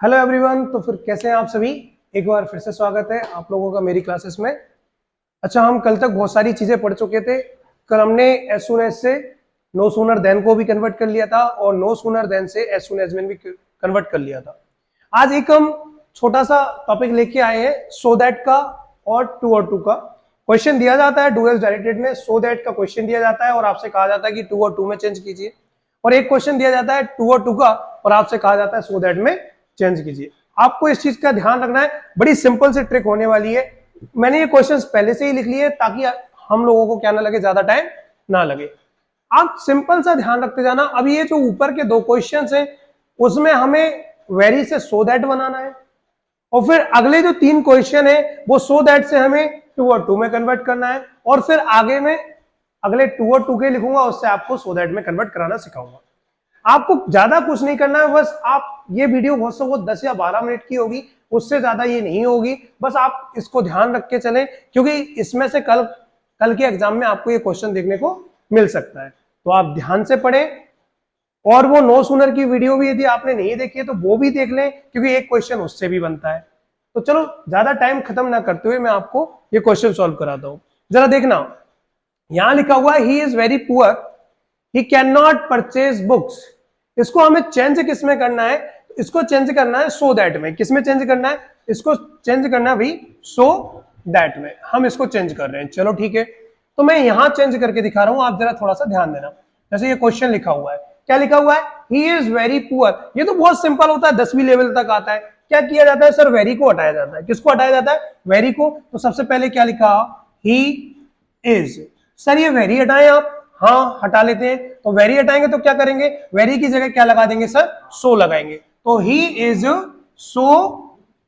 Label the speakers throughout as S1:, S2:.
S1: Hello everyone. तो फिर कैसे हैं आप सभी? एक बार फिर से स्वागत है आप लोगों का मेरी क्लासेस में। अच्छा, हम कल तक बहुत सारी चीजें पढ़ चुके थे। कल हमने एज सून एज से नो सूनर देन को भी कन्वर्ट कर लिया था और नो सूनर देन से एज सून एज में भी कन्वर्ट कर लिया था। आज एक हम छोटा सा टॉपिक लेके आए हैं, सो दैट का और टू का। क्वेश्चन दिया जाता है डू एज डायरेक्टेड में, सो दैट का क्वेश्चन दिया जाता है और आपसे कहा जाता है कि टू और टू में चेंज कीजिए, और एक क्वेश्चन दिया जाता है टू और टू का और आपसे कहा जाता है सो दैट में चेंज कीजिए। आपको इस चीज का ध्यान रखना है, बड़ी सिंपल सी ट्रिक होने वाली है। मैंने ये क्वेश्चंस पहले से ही लिख लिए ताकि हम लोगों को क्या ना लगे, ज्यादा टाइम ना लगे। आप सिंपल सा ध्यान रखते जाना। अब ये जो ऊपर के दो क्वेश्चंस हैं उसमें हमें वेरी से सो दैट बनाना है, और फिर अगले जो तीन क्वेश्चन है वो सो दैट से हमें टू और टू में कन्वर्ट करना है, और फिर आगे में अगले टू और टू के लिखूंगा, उससे आपको सो दैट में कन्वर्ट कराना सिखाऊंगा। आपको ज्यादा कुछ नहीं करना है, बस आप ये वीडियो हो सको 10 या 12 मिनट की होगी, उससे ज्यादा ये नहीं होगी। बस आप इसको ध्यान रख के चलें, क्योंकि इसमें से कल के एग्जाम में आपको ये क्वेश्चन देखने को मिल सकता है। तो आप ध्यान से पढ़ें, और वो नो सूनर की वीडियो भी यदि आपने नहीं देखी है तो वो भी देख लें, क्योंकि एक क्वेश्चन उससे भी बनता है। तो चलो ज्यादा टाइम खत्म ना करते हुए मैं आपको ये क्वेश्चन सॉल्व कराता हूं। जरा देखना, यहां लिखा हुआ है he is very poor, he can not purchase books. इसको हमें चेंज किस में करना है? इसको चेंज करना है सो दैट में। किस में चेंज करना है? इसको चेंज करना है भाई सो दैट में। हम इसको चेंज कर रहे हैं, चलो ठीक है। तो मैं यहां चेंज करके दिखा रहा हूं, आप जरा थोड़ा सा ध्यान देना। जैसे ये क्वेश्चन लिखा हुआ है, क्या लिखा हुआ है? He is very poor. ये तो बहुत सिंपल होता है, 10वीं लेवल तक आता है। क्या किया जाता है सर? वेरी को हटाया जाता है। किसको हटाया जाता है? वेरी को। तो सबसे पहले क्या लिखा? He is. सर ये वेरी हटाएं आप? हाँ हटा लेते हैं। तो वेरी हटाएंगे तो क्या करेंगे? वेरी की जगह क्या लगा देंगे सर? सो लगाएंगे। तो he is so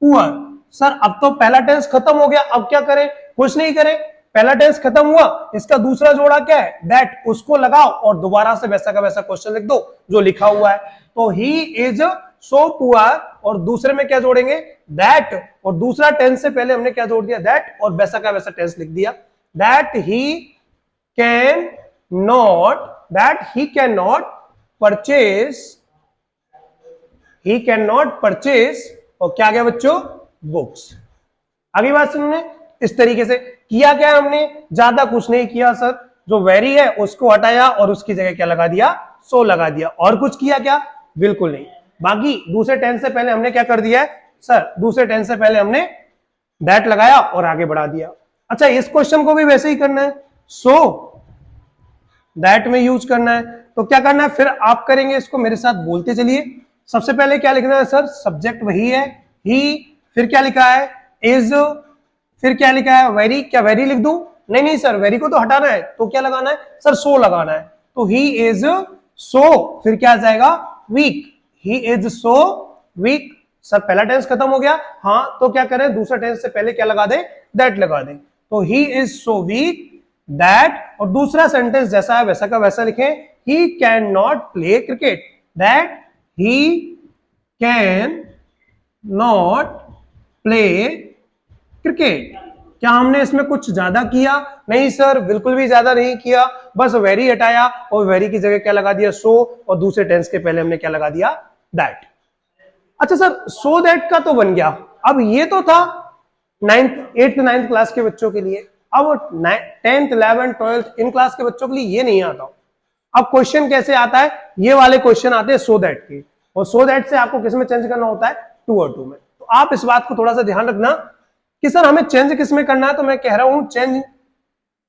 S1: poor. Sir अब तो पहला टेंस खत्म हो गया, अब क्या करें? कुछ नहीं करें, पहला टेंस खत्म हुआ, इसका दूसरा जोड़ा क्या है? दैट। उसको लगाओ और दोबारा से वैसा का वैसा क्वेश्चन लिख दो जो लिखा हुआ है। तो ही इज सो पुअर, और दूसरे में क्या जोड़ेंगे? दैट। और दूसरा टेंस से पहले हमने क्या जोड़ दिया? दैट, और वैसा का वैसा टेंस लिख दिया। That he can not, that he cannot purchase, he cannot purchase, और क्या गया बच्चों? बुक्स। आगे बात सुनने, इस तरीके से किया क्या है हमने? ज्यादा कुछ नहीं किया सर, जो वेरी है उसको हटाया और उसकी जगह क्या लगा दिया? सो लगा दिया। और कुछ किया क्या? बिल्कुल नहीं। बाकी दूसरे टेंस से पहले हमने क्या कर दिया है सर? दूसरे टेंस से पहले हमने दैट लगाया और आगे बढ़ा दिया। अच्छा, इस क्वेश्चन को भी वैसे ही करना है, सो दैट में यूज करना है। तो क्या करना है फिर आप करेंगे, इसको मेरे साथ बोलते चलिए। सबसे पहले क्या लिखना है सर? सब्जेक्ट वही है ही, फिर क्या लिखा है? इज, फिर क्या लिखा है? वेरी। क्या वेरी लिख दूं? नहीं नहीं सर, वेरी को तो हटाना है, तो क्या लगाना है सर? सो लगाना है। तो ही इज सो, फिर क्या आ जाएगा? Weak. He is so weak. Sir पहला टेंस खत्म हो गया, हाँ, तो क्या करें? दूसरा टेंस से पहले क्या लगा दें? दैट लगा दें। तो he is so week that, और दूसरा सेंटेंस जैसा है वैसा का वैसा लिखें, he can not play cricket. That he can not play cricket. क्या हमने इसमें कुछ ज्यादा किया? नहीं सर, बिल्कुल भी ज्यादा नहीं किया, बस वेरी हटाया और वेरी की जगह क्या लगा दिया? सो, और दूसरे टेंस के पहले हमने क्या लगा दिया? दैट। अच्छा सर, सो दैट का तो बन गया। अब ये तो था 8th 9th क्लास के बच्चों के लिए। अब 10th 11th 12th in class के बच्चों के लिए ये नहीं आता। अब क्वेश्चन कैसे आता है? ये वाले क्वेश्चन आते हैं सो दैट के, और सो दैट से आपको किस में चेंज करना होता है? टू और टू में। तो आप इस बात को थोड़ा सा ध्यान रखना कि सर हमें चेंज किस में करना है। तो मैं कह रहा हूं चेंज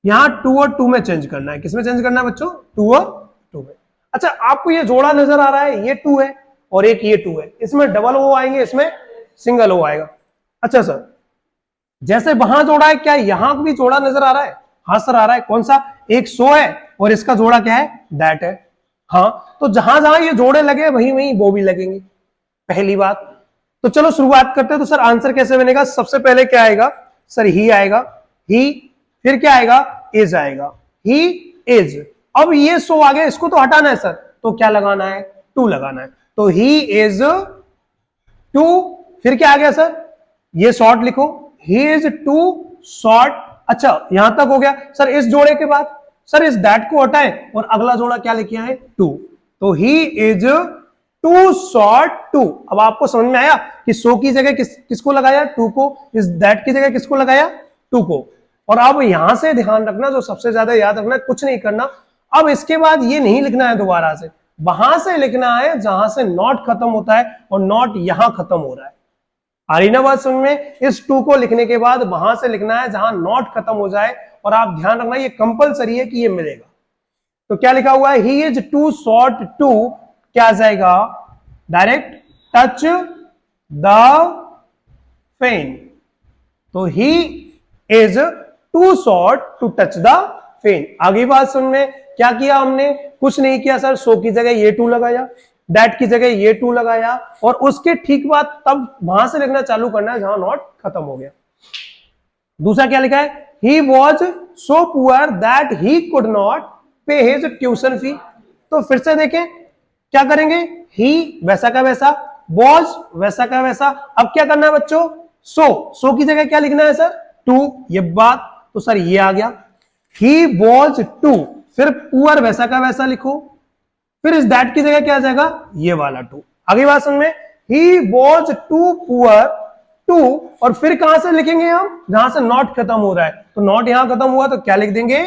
S1: यहां टू और टू में चेंज करना है। किस में चेंज करना है बच्चों? टू और टू में। अच्छा, आपको ये जोड़ा नजर आ रहा है, ये टू है और एक ये टू है, इसमें डबल ओ आएंगे, इसमें सिंगल ओ आएगा। अच्छा सर, जैसे वहां जोड़ा है, क्या यहां भी जोड़ा नजर आ रहा है? हाँ सर आ रहा है। कौन सा? एक सो है और इसका जोड़ा क्या है? दैट है। हाँ, तो जहां जहां ये जोड़े लगे वहीं वहीं वो भी लगेंगे, पहली बात। तो चलो शुरुआत करते हैं। तो सर आंसर कैसे बनेगा? सबसे पहले क्या आएगा सर? ही आएगा, ही, फिर क्या आएगा? इज आएगा, ही इज। अब ये सो आ गया, इसको तो हटाना है सर, तो क्या लगाना है? टू लगाना है। तो ही इज टू, फिर क्या आ गया सर? ये शॉर्ट लिखो, ही इज टू शॉर्ट। अच्छा यहां तक हो गया सर। इस जोड़े के बाद सर इस दैट को हटाएं और अगला जोड़ा क्या लेके आए? टू। तो he is too short to. अब आपको समझ में आया कि सो की जगह किसको लगाया, टू को, इस दैट की जगह किसको लगाया, टू को। और अब यहां से ध्यान रखना, जो सबसे ज्यादा याद रखना, कुछ नहीं करना, अब इसके बाद ये नहीं लिखना है दोबारा से, वहां से लिखना है जहां से नॉट खत्म होता है, और नॉट यहां खत्म हो रहा है। आ रही ना बात समझ में? इस टू को लिखने के बाद वहां से लिखना है जहां नॉट खत्म हो जाए, और आप ध्यान रखना ये कंपलसरी है कि ये मिलेगा। तो क्या लिखा हुआ है, he is too short to, क्या आ जाएगा, डायरेक्ट टच द पेन। तो he is too short to touch the pen. आगे बात सुन में, क्या किया हमने, कुछ नहीं किया सर, सो की जगह ये टू लगाया, दैट की जगह ये टू लगाया, और उसके ठीक बाद तब वहां से लिखना चालू करना है जहां नॉट खत्म हो गया। दूसरा क्या लिखा है, he was so poor that he could not पे हिज ट्यूशन फी। तो फिर से देखें क्या करेंगे, ही वैसा का वैसा, वॉज वैसा का वैसा। अब क्या करना है बच्चों, सो की जगह क्या लिखना है सर, टू, ये बात, तो सर ये आ गया, ही वॉज टू, फिर पुअर वैसा का वैसा लिखो, फिर इस दैट की जगह क्या आ जाएगा, ये वाला टू। आगे बात समझ में, he was too poor to, और फिर कहां से लिखेंगे हम, जहां से नॉट खत्म हो रहा है, तो नॉट यहां खत्म हुआ तो क्या लिख देंगे,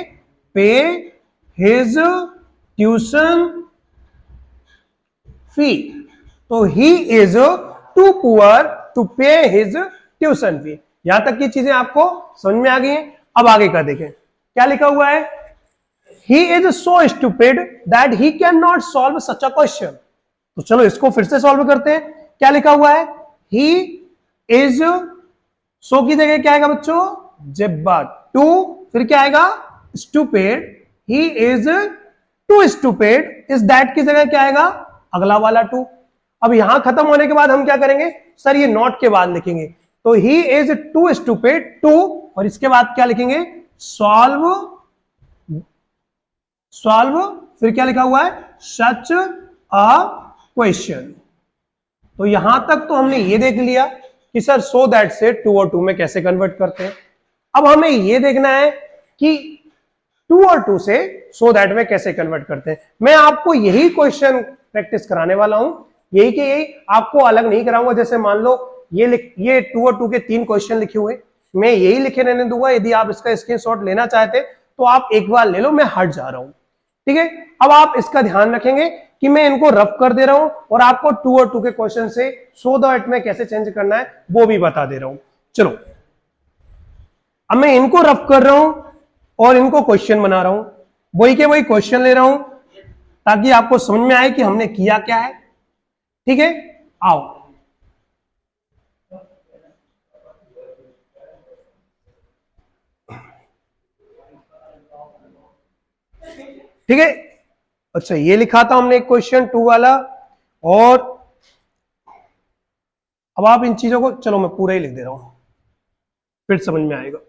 S1: पे हिज ट्यूशन फी। तो he is too poor to pay his tuition fee. यहां तक की चीजें आपको समझ में आ गई हैं। अब आगे का देखें क्या लिखा हुआ है, he is so stupid that he can not solve such a question. तो चलो इसको फिर से सॉल्व करते हैं। क्या लिखा हुआ है, ही इज, सो की जगह क्या आएगा बच्चों, जिब्बा, टू, फिर क्या आएगा, stupid, he is too stupid, इस दैट की जगह क्या आएगा, अगला वाला टू। अब यहां खत्म होने के बाद हम क्या करेंगे सर, ये नॉट के बाद लिखेंगे, तो he is too stupid to, और इसके बाद क्या लिखेंगे, सॉल्व, फिर क्या लिखा हुआ है, सच अ क्वेश्चन। तो यहां तक तो हमने ये देख लिया कि सर सो दैट से टू और टू में कैसे कन्वर्ट करते हैं। अब हमें ये देखना है कि टू और टू से सो दैट में कैसे कन्वर्ट करते हैं। मैं आपको यही क्वेश्चन प्रैक्टिस कराने वाला हूं, यही के यही, आपको अलग नहीं कराऊंगा। जैसे मान लो ये टू और टू के 3 क्वेश्चन लिखे हुए, मैं यही लिखे रहने दूंगा। यदि आप इसका स्क्रीनशॉट लेना चाहते तो आप एक बार ले लो, मैं हट जा रहा हूं, ठीक है। अब आप इसका ध्यान रखेंगे कि मैं इनको रफ कर दे रहा हूं, और आपको टू और टू के क्वेश्चन से सो दैट में कैसे चेंज करना है वो भी बता दे रहा हूं। चलो अब मैं इनको रफ कर रहा हूं और इनको क्वेश्चन बना रहा हूं, वही के वही क्वेश्चन ले रहा हूं, ताकि आपको समझ में आए कि हमने किया क्या है, ठीक है। आओ, ठीक है। अच्छा ये लिखा था हमने क्वेश्चन 2 वाला, और अब आप इन चीजों को, चलो मैं पूरा ही लिख दे रहा हूं, फिर समझ में आएगा।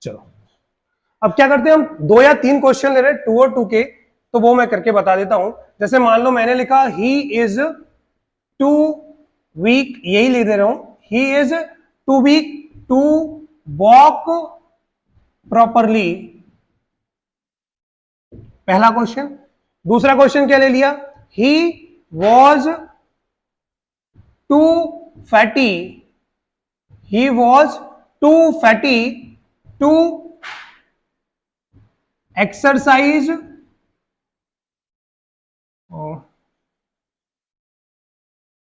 S1: चलो अब क्या करते हैं, हम 2 या 3 क्वेश्चन ले रहे हैं 2 और 2 के, तो वो मैं करके बता देता हूं। जैसे मान लो मैंने लिखा ही इज टू वीक, यही लिख दे रहा हूं, he is too weak to walk properly, पहला क्वेश्चन। दूसरा क्वेश्चन क्या ले लिया, he was too fatty, he was too fatty to exercise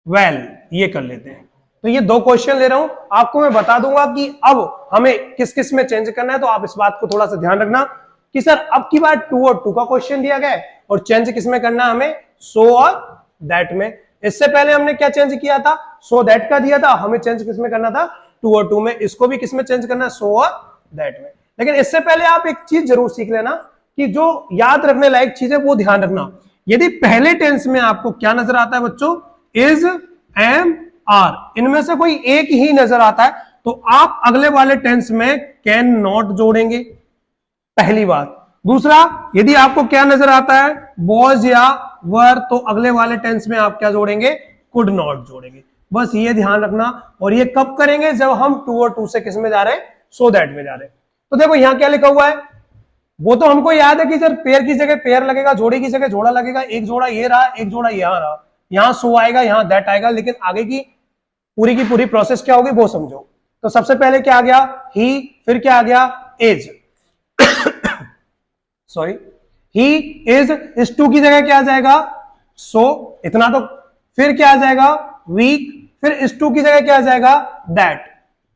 S1: well, ये कर लेते हैं। तो ये 2 क्वेश्चन ले रहा हूं, आपको मैं बता दूंगा कि अब हमें किस किस में चेंज करना है। तो आप इस बात को थोड़ा सा ध्यान रखना कि सर अब की बार 2 और 2 का क्वेश्चन दिया गया है, और चेंज किस में करना है हमें, सो और दैट में। इससे पहले हमने क्या चेंज किया था, सो दैट का दिया था, हमें चेंज किस में करना था, 2 और 2 में। इसको भी किस में चेंज करना है, सो और दैट में। लेकिन इससे पहले आप एक चीज जरूर सीख लेना कि जो याद रखने लायक चीज है वो ध्यान रखना। यदि पहले टेंस में आपको क्या नजर आता है बच्चों, इज, एम, आर, इनमें से कोई एक ही नजर आता है, तो आप अगले वाले टेंस में कैन नॉट जोड़ेंगे, पहली बात। दूसरा, यदि आपको क्या नजर आता है, वॉज या वर, तो अगले वाले टेंस में आप क्या जोड़ेंगे, कुड नॉट जोड़ेंगे। बस ये ध्यान रखना। और ये कब करेंगे, जब हम 2 और 2 से किस में जा रहे हैं, सो दैट में जा रहे हैं। तो देखो यहां क्या लिखा हुआ है, वो तो हमको याद है कि सर पेयर की जगह पेयर लगेगा, जोड़े की जगह जोड़ा लगेगा, एक जोड़ा ये रहा, एक जोड़ा यहाँ रहा, यहाँ सो आएगा, यहाँ दैट आएगा, लेकिन आगे की पूरी प्रोसेस क्या होगी वो समझो। तो सबसे पहले क्या आ गया, ही, फिर क्या आ गया, इज, सॉरी, ही इज, इस टू की जगह क्या आ जाएगा, सो, इतना तो, फिर क्या आ जाएगा, वीक, फिर इस टू की जगह क्या आ जाएगा, दैट।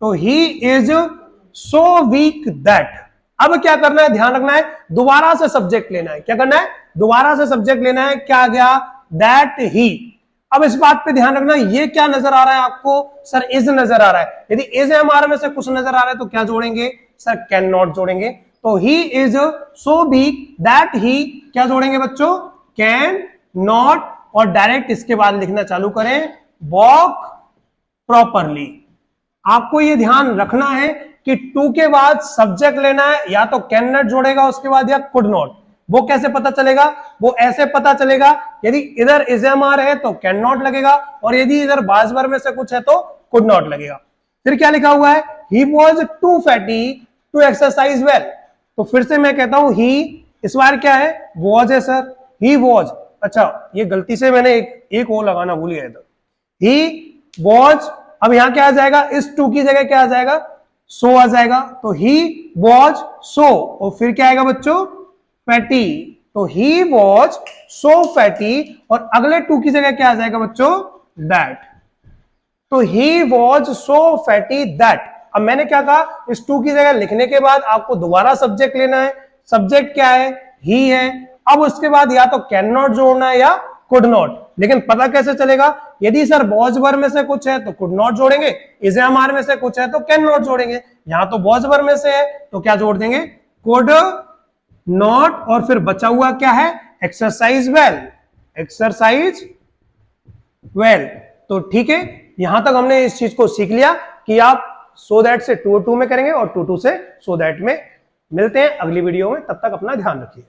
S1: तो he is so week that. अब क्या करना है, ध्यान रखना है, दोबारा से सब्जेक्ट लेना है। क्या करना है, दोबारा से सब्जेक्ट लेना है। क्या आ गया, दैट ही। अब इस बात पे ध्यान रखना, ये क्या नजर आ रहा है आपको, सर इज नजर आ रहा है। यदि इज हमारे में से कुछ नजर आ रहा है तो क्या जोड़ेंगे, सर कैन नॉट जोड़ेंगे। तो he is so week that he, क्या जोड़ेंगे बच्चों, कैन नॉट, और डायरेक्ट इसके बाद लिखना चालू करें, वॉक प्रॉपरली। आपको ये ध्यान रखना है कि टू के बाद सब्जेक्ट लेना है, या तो कैन नॉट जोड़ेगा उसके बाद, या कुड नॉट। वो कैसे पता चलेगा, वो ऐसे पता चलेगा, यदि इधर इजएमआर है तो कैन नॉट लगेगा, और यदि इधर बाजवर में से कुछ है तो कुड नॉट लगेगा। फिर क्या लिखा हुआ है, he was too fatty to exercise well. तो फिर से मैं कहता हूं, ही इस बार क्या है, वॉज है सर, ही वॉज। अच्छा, ये गलती से मैंने एक ओ लगाना भूल गया था, ही वॉज। अब यहां क्या आ जाएगा, इस टू की जगह क्या आ जाएगा, सो आ जाएगा। तो ही वॉज सो, और फिर क्या आएगा बच्चों, फैटी। तो ही वॉज सो फैटी, और अगले टू की जगह क्या आ जाएगा बच्चों, दैट। तो he was so fatty that. अब मैंने क्या कहा, इस टू की जगह लिखने के बाद आपको दोबारा सब्जेक्ट लेना है। सब्जेक्ट क्या है, ही है। अब उसके बाद या तो कैन नॉट जोड़ना है या कुड नॉट। लेकिन पता कैसे चलेगा, यदि सर बॉज वर में से कुछ है तो कुड नॉट जोड़ेंगे, इजएमआर में से कुछ है तो कैन नॉट जोड़ेंगे। यहां तो बॉज वर में से है तो क्या जोड़ देंगे, कुड नॉट, और फिर बचा हुआ क्या है, एक्सरसाइज वेल, एक्सरसाइज वेल। तो ठीक है, यहां तक हमने इस चीज को सीख लिया कि आप सो दैट से टू में करेंगे और टू से सो दैट में। मिलते हैं अगली वीडियो में, तब तक अपना ध्यान रखिए।